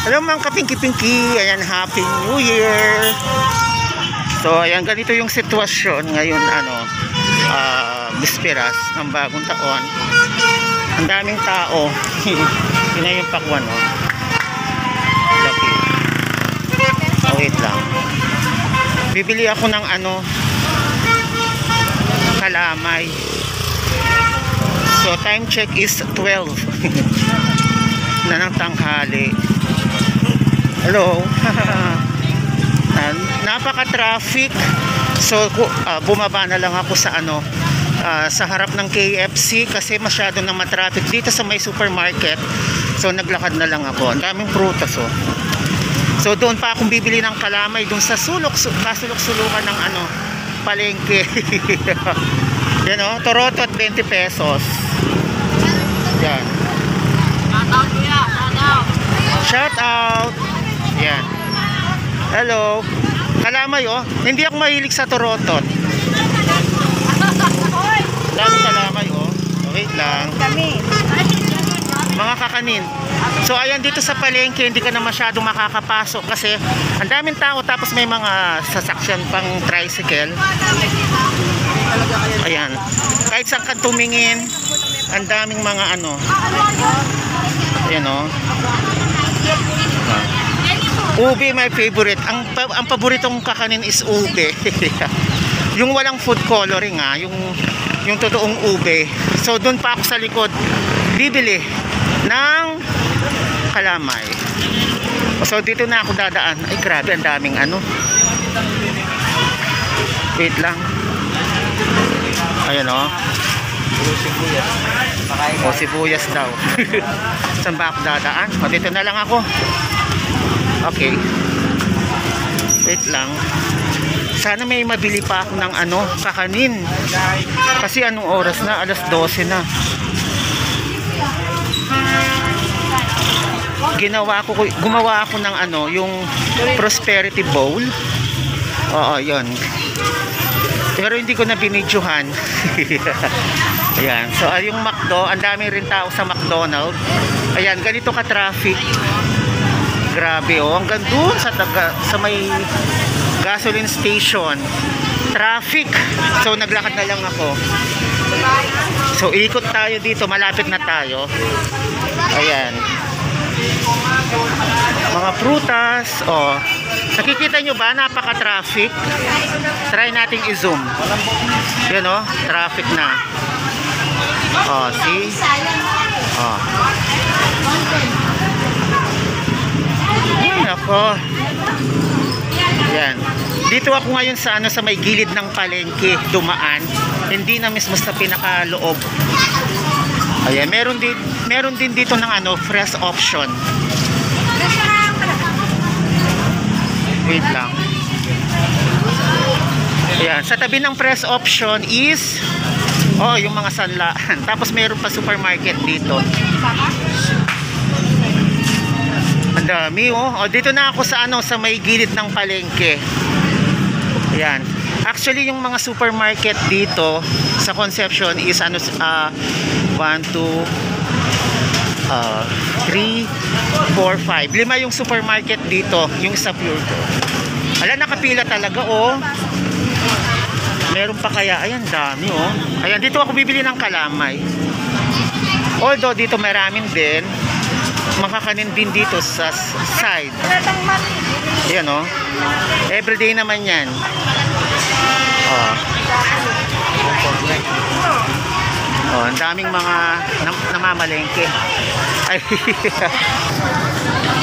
Hello mga kapinki-pinki, ayan, Happy New Year. So ayan, ganito yung sitwasyon ngayon, bisperas ng bagong taon. Ang daming tao. Yun na yung pakwan, no? Laki. Oh, wait lang. Bibili ako ng kalamay. So time check is 12 na ng tanghali. Hello. Napaka-traffic. So bumaba na lang ako sa sa harap ng KFC kasi masyado nang matraffic dito sa may supermarket. So naglakad na lang ako. Ang daming prutas, oh. So doon pa akong bibili ng kalamay doon sa kasulok-sulukan ng palengke. Yan, oh, Torotot 20 pesos. Yan. Shout out. Yan. Hello. Kalamay, oh. Hindi ako mahilig sa Torotot. Dami kalamay, oh. Wait lang. Mga kakanin. So ayan, dito sa palengke hindi ka na masyadong makakapasok kasi ang daming tao, tapos may mga sasakyan pang tricycle. Ayan. Kahit saan ka tumingin, ang daming mga ayan, oh. Ube, my favorite. Ang paboritong kakanin is ube. Yung walang food coloring, yung totoong ube. So doon pa ako sa likod bibili ng kalamay. So dito na ako dadaan. Ay grabe, ang daming wait lang. Ayan, oh. O sibuyas daw. Saan ba ako dadaan? O dito na lang ako. Okay. Wait lang. Sana may mabili pa ako ng kakanin. Kasi anong oras na? Alas 12 na. Gumawa ako ng yung prosperity bowl. Oo, yun. Pero hindi ko na binidyohan. Ayan. So yung McDo, ang dami rin tao sa McDonald's. Ayan, ganito ka traffic. Grabe, oh. Hanggang doon sa may gasoline station. Traffic. So naglakad na lang ako. So ikot tayo dito, malapit na tayo. Ayan. Mga prutas, oh. Nakikita nyo ba? Napaka-traffic. Try nating i-zoom. Yan, oh. Traffic na. Oh, see? Oh. Ay, ako. Yan. Dito ako ngayon sa sa may gilid ng palengke, dumaan. Hindi na mismo sa pinakaloob. Ayan, meron din dito ng fresh option. Wait lang. Ayan, sa tabi ng fresh option is yung mga sanlaan. Tapos meron pa supermarket dito. Ang dami, oh. Dito na ako sa sa may gilid ng palengke. Ayan. Actually, yung mga supermarket dito sa Concepcion is 1, 2, 3, 4, 5. 5 yung supermarket dito, yung sa Pure. Ala, nakapila talaga, oh. Meron pa kaya, ayan, dami, oh. Ayan, dito ako bibili ng kalamay. Although dito maraming din, makakanin din dito sa side. Ayan, oh. Everyday naman yan. Oh. Oh, ang daming mga namamalengke. Ay.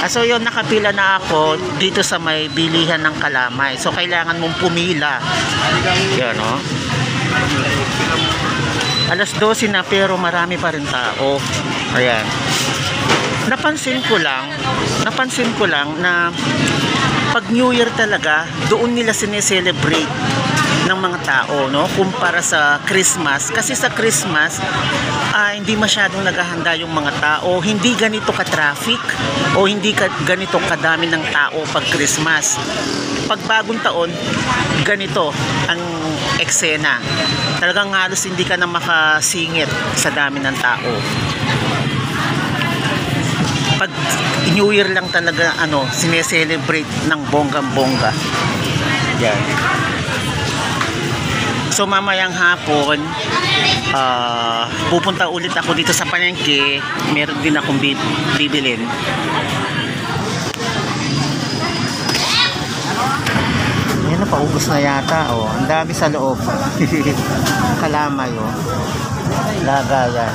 So yun, nakapila na ako dito sa may bilihan ng kalamay. So kailangan mong pumila. Yan, oh. Alas 12 na pero marami pa rin tao. Ayan. Napansin ko lang na pag New Year talaga, doon nila sineselebrate ng mga tao, no, kumpara sa Christmas. Kasi sa Christmas hindi masyadong naghahanda yung mga tao, hindi ganito ka-traffic o hindi ganito kadami ng tao pag Christmas. Pag bagong taon, ganito ang eksena. Talagang halos hindi ka na makasingit sa dami ng tao. pag New Year lang talaga sineselebrate ng bonggang-bongga. Yan. So mamayang hapon pupunta ulit ako dito sa palengke. Meron din akong bibilin. Ayan, paubos na yata. Ang dami sa loob. Kalamay. Lagayan.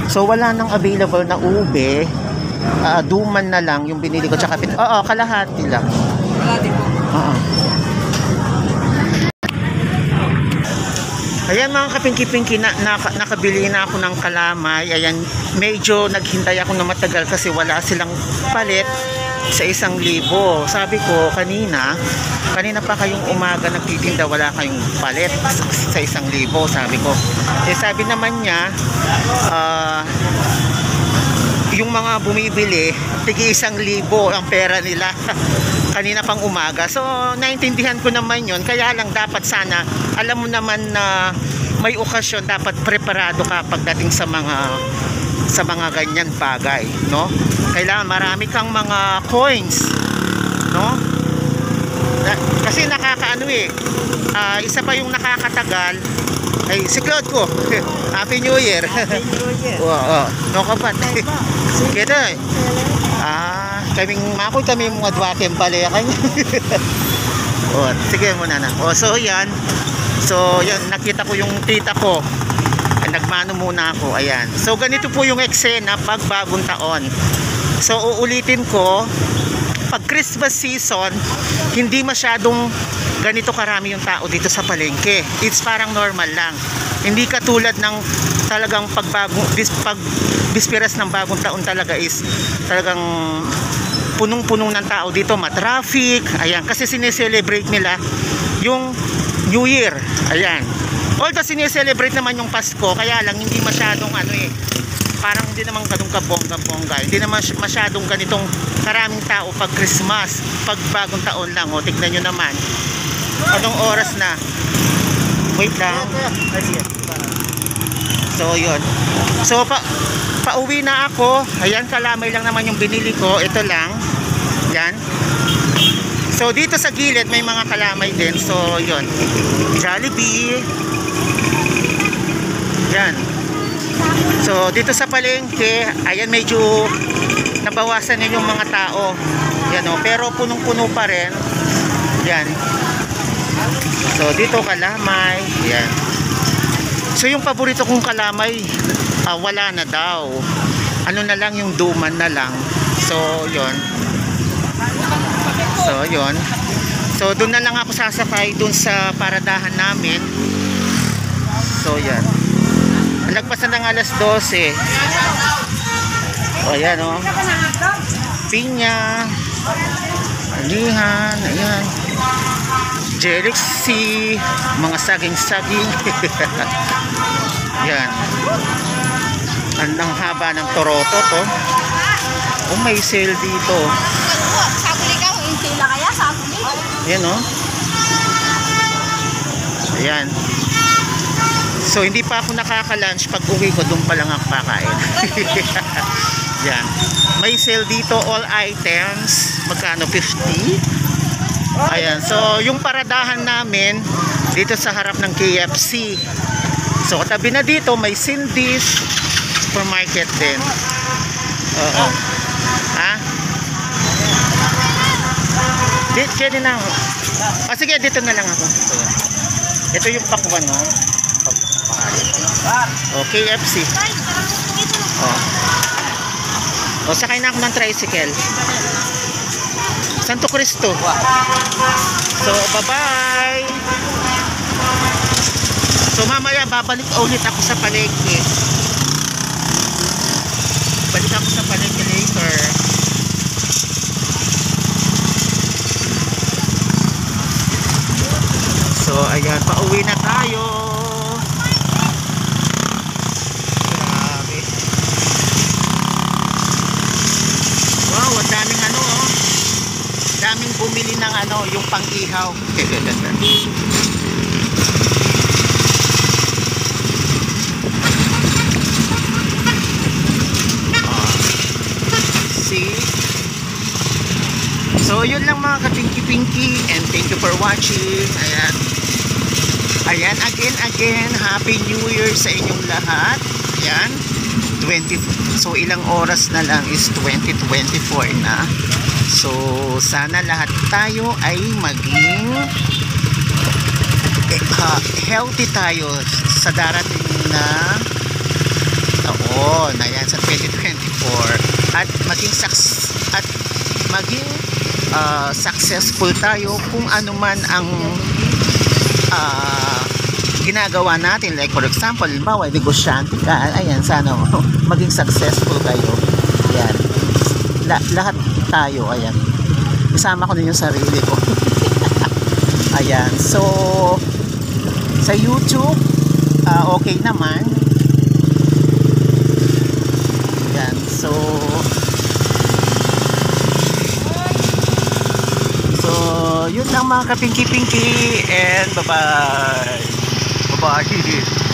So wala nang available na ube. Duman na lang yung binili ko, tsaka kalahati lang. Kalahati po. Ayan mga kapingki-pingki, nakabili na ako ng kalamay. Ayan, medyo naghintay ako na matagal kasi wala silang palit sa 1,000. Sabi ko kanina pa kayong umaga nagtitinda, wala kayong palit sa 1,000. Sabi ko, sabi naman niya yung mga bumibili tigi 1,000 ang pera nila kanina pang umaga. So naintindihan ko naman yun, kaya lang dapat sana alam mo naman na may okasyon, dapat preparado ka pagdating sa mga ganyan bagay, no? Kailangan marami kang mga coins, no? Kasi nakakaano isa pa yung nakakatagal ay si Claude ko. Happy New Year. Happy New Year. No kapat. Kita kami mga dwakem pala kanya. Sige muna na. So yan. So yan, nakita ko yung tita ko. Nagmano muna ako. Ayan. So ganito po yung eksena pag bagong taon. So uulitin ko, pag Christmas season, hindi masyadong ganito karami yung tao dito sa palengke. It's parang normal lang. Hindi katulad ng talagang pag bisperas ng bagong taon talaga is talagang punong-punong ng tao dito, matraffic. Ayan, kasi sineselebrate nila yung New Year. Ayan. Although sineselebrate naman yung Pasko, kaya lang hindi masyadong parang hindi naman ganun kabongga-bongga. Hindi naman masyadong ganitong karaming tao pag Christmas, pag bagong taon lang. Tignan nyo naman. Anong oras na? Wait lang. So yun. So pauwi na ako. Ayan, kalamay lang naman yung binili ko. Ito lang. Yan. So dito sa gilid may mga kalamay din. So yun. Jollibee. Yan. So dito sa palengke, ayan, medyo nabawasan na yung mga tao. Yan pero punong-puno pa rin. Yan. So dito kalamay. Yan. So yung paborito kong kalamay, wala na daw. Ano na lang, yung duman na lang. So yon. So doon na lang ako sasakay doon sa paradahan namin. So yan. Nagpasan ng alas 12. Ayan pinya, alihan, ayan, Jelixy, mga saging-saging. Yan. Ang haba ng Toroto to. May sale dito. Yan Ayan. So hindi pa ako nakaka-lunch, pag uwi ko doon pa lang ako kakain. Yan. May sale dito, all items. Magkano? 50. Ayan. So yung paradahan namin dito sa harap ng KFC. So katabi na dito may Cindy's supermarket din. Dito na ako. Sige, dito na lang ako. Ito yung pakwan KFC. Sakay na ako ng tricycle. Santo Cristo. So bye-bye. So mamaya babalik ulit ako sa palengke. Balik ako sa palengke later. So ayan, pauwi na tayo. Grabe. Wow, ang daming daming bumili ng yung pang-ihaw. yun lang mga kapinky-pinky, and thank you for watching. Ayan. Ayan, again, Happy New Year sa inyong lahat. Ayan. So, ilang oras na lang is 2024 na. So, sana lahat tayo ay maging healthy tayo sa darating na taon. Ayan, sa 2024. At maging successful tayo kung ano man ang ginagawa natin. Like for example, halimbawa, negosyante ka, ayan, sana maging successful kayo. Ayan. Lahat tayo, ayan. Isama ko na yung sarili ko. Ayan. So, sa YouTube, okay naman. Ayan. So, yun lang mga kapinky-pinky, and bye-bye. Bye-bye.